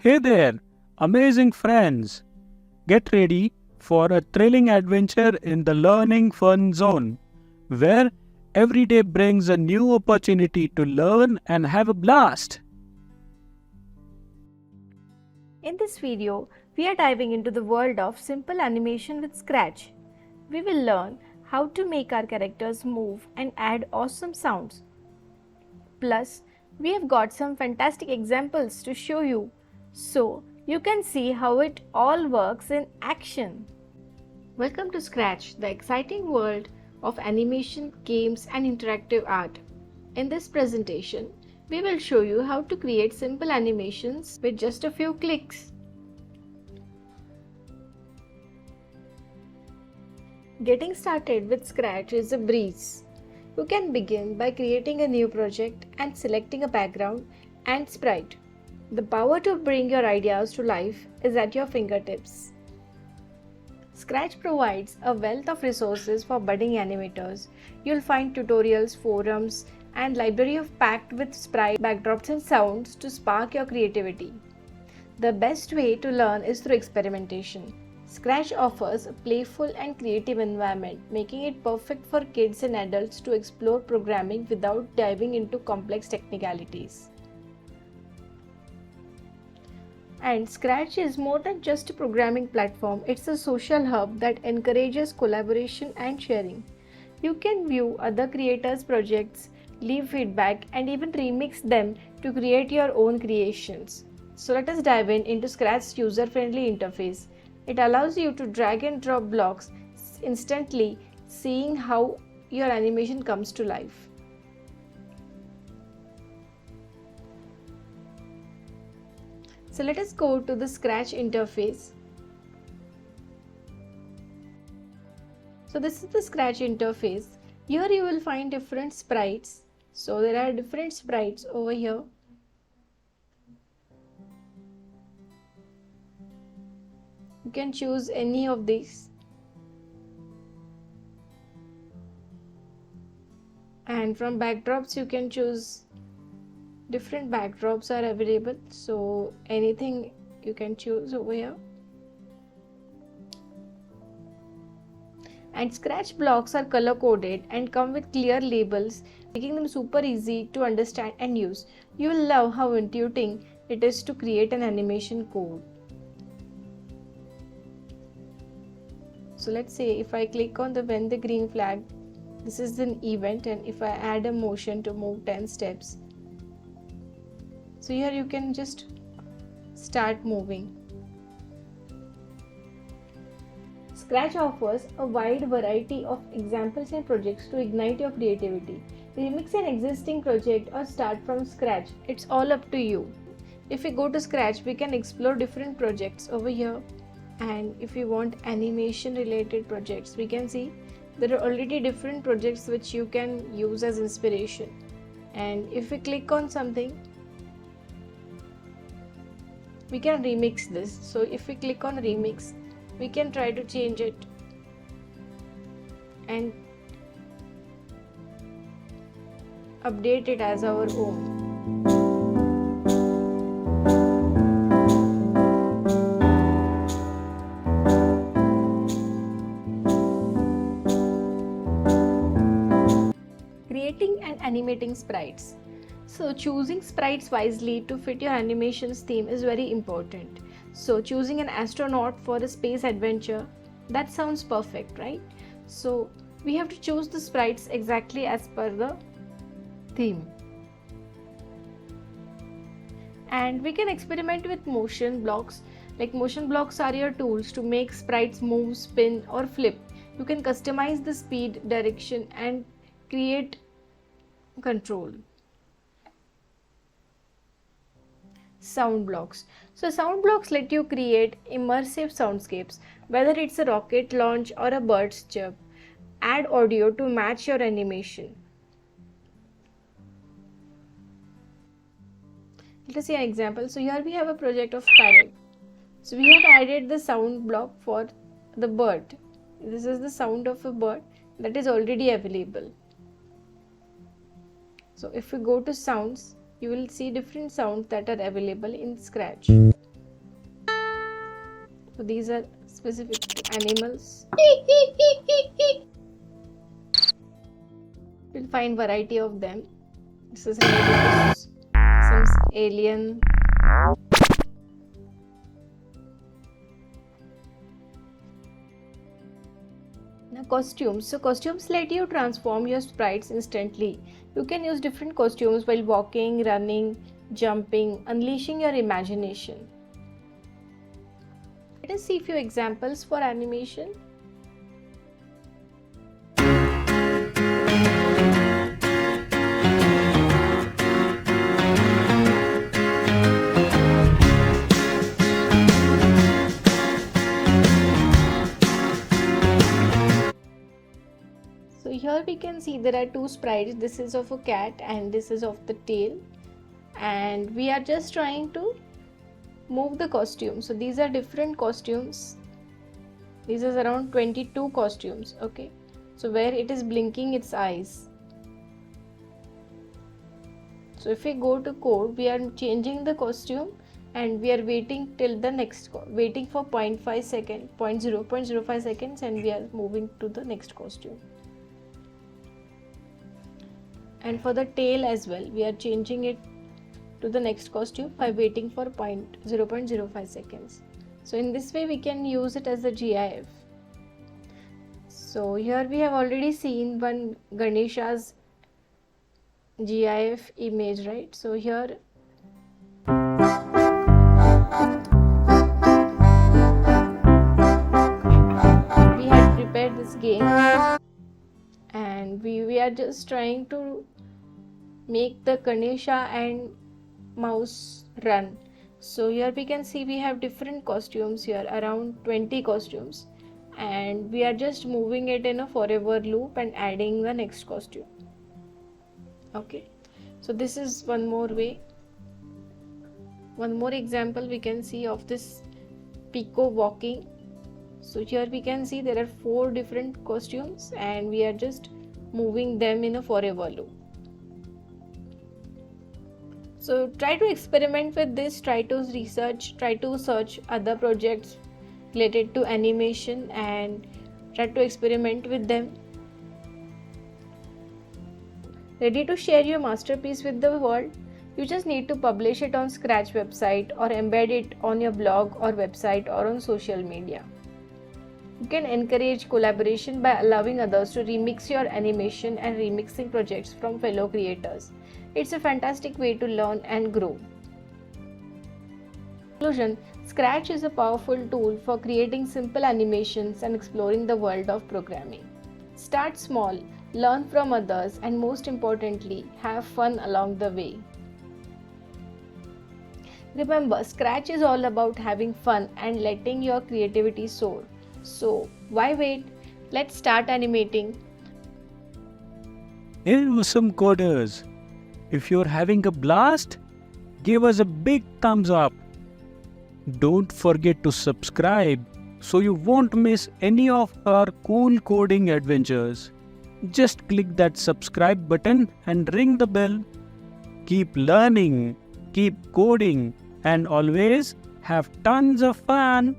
Hey there, amazing friends! Get ready for a thrilling adventure in the learning fun zone, where every day brings a new opportunity to learn and have a blast. In this video, we are diving into the world of simple animation with Scratch. We will learn how to make our characters move and add awesome sounds. Plus, we have got some fantastic examples to show you, so you can see how it all works in action. Welcome to Scratch, the exciting world of animation, games and interactive art. In this presentation, we will show you how to create simple animations with just a few clicks. Getting started with Scratch is a breeze. You can begin by creating a new project and selecting a background and sprite. The power to bring your ideas to life is at your fingertips. Scratch provides a wealth of resources for budding animators. You'll find tutorials, forums, and library packed with sprites, backdrops and sounds to spark your creativity. The best way to learn is through experimentation. Scratch offers a playful and creative environment, making it perfect for kids and adults to explore programming without diving into complex technicalities. And Scratch is more than just a programming platform, it's a social hub that encourages collaboration and sharing. You can view other creators' projects, leave feedback, and even remix them to create your own creations. So let us dive into Scratch's user-friendly interface. It allows you to drag and drop blocks instantly, seeing how your animation comes to life. So let us go to the Scratch interface. So this is the Scratch interface. Here you will find different sprites. So there are different sprites over here. You can choose any of these. And from backdrops you can choose different backdrops are available, so anything you can choose over here. And Scratch blocks are color coded and come with clear labels, making them super easy to understand and use. You will love how intuitive it is to create an animation code. So let's say if I click on the when the green flag, this is an event, and if I add a motion to move 10 steps, so here you can just start moving. Scratch offers a wide variety of examples and projects to ignite your creativity. Remix an existing project or start from scratch. It's all up to you. If we go to Scratch, we can explore different projects over here. And if we want animation related projects, we can see there are already different projects which you can use as inspiration. And if we click on something, we can remix this. So if we click on remix, we can try to change it and update it as our own. Creating and animating sprites. So choosing sprites wisely to fit your animation's theme is very important. So choosing an astronaut for a space adventure, that sounds perfect, right? So we have to choose the sprites exactly as per the theme. And we can experiment with motion blocks. Like motion blocks are your tools to make sprites move, spin or flip. You can customize the speed, direction and create control. Sound blocks. So sound blocks let you create immersive soundscapes, whether it's a rocket launch or a bird's chirp. Add audio to match your animation. Let us see an example. So here we have a project of parrot. So we have added the sound block for the bird. This is the sound of a bird that is already available. So if we go to sounds, you will see different sounds that are available in Scratch. So these are specific to animals. You'll find variety of them. This is related to some alien. Now costumes. So costumes let you transform your sprites instantly. You can use different costumes while walking, running, jumping, unleashing your imagination. Let us see a few examples for animation. So here we can see there are two sprites. This is of a cat and this is of the tail. And we are just trying to move the costume. So these are different costumes. These are around 22 costumes. Okay. So where it is blinking its eyes. So if we go to code, we are changing the costume and we are waiting till the next, waiting for 0.5 second, 0.05 seconds, and we are moving to the next costume. And for the tail as well, we are changing it to the next costume by waiting for 0.05 seconds. So in this way we can use it as a GIF. So here we have already seen one Ganesha's GIF image, right? So here we had prepared this game and we are just trying to make the Ganesha and mouse run. So here we can see we have different costumes here, around 20 costumes, and we are just moving it in a forever loop and adding the next costume. Okay, so this is one more way. One more example we can see of this Pico walking. So here we can see there are 4 different costumes and we are just moving them in a forever loop. So try to experiment with this, try to research, try to search other projects related to animation and try to experiment with them. Ready to share your masterpiece with the world? You just need to publish it on Scratch website or embed it on your blog or website or on social media. You can encourage collaboration by allowing others to remix your animation and remixing projects from fellow creators. It's a fantastic way to learn and grow. In conclusion, Scratch is a powerful tool for creating simple animations and exploring the world of programming. Start small, learn from others, and most importantly, have fun along the way. Remember, Scratch is all about having fun and letting your creativity soar. So, why wait? Let's start animating. Hey, awesome coders! If you're having a blast, give us a big thumbs up. Don't forget to subscribe so you won't miss any of our cool coding adventures. Just click that subscribe button and ring the bell. Keep learning, keep coding, and always have tons of fun.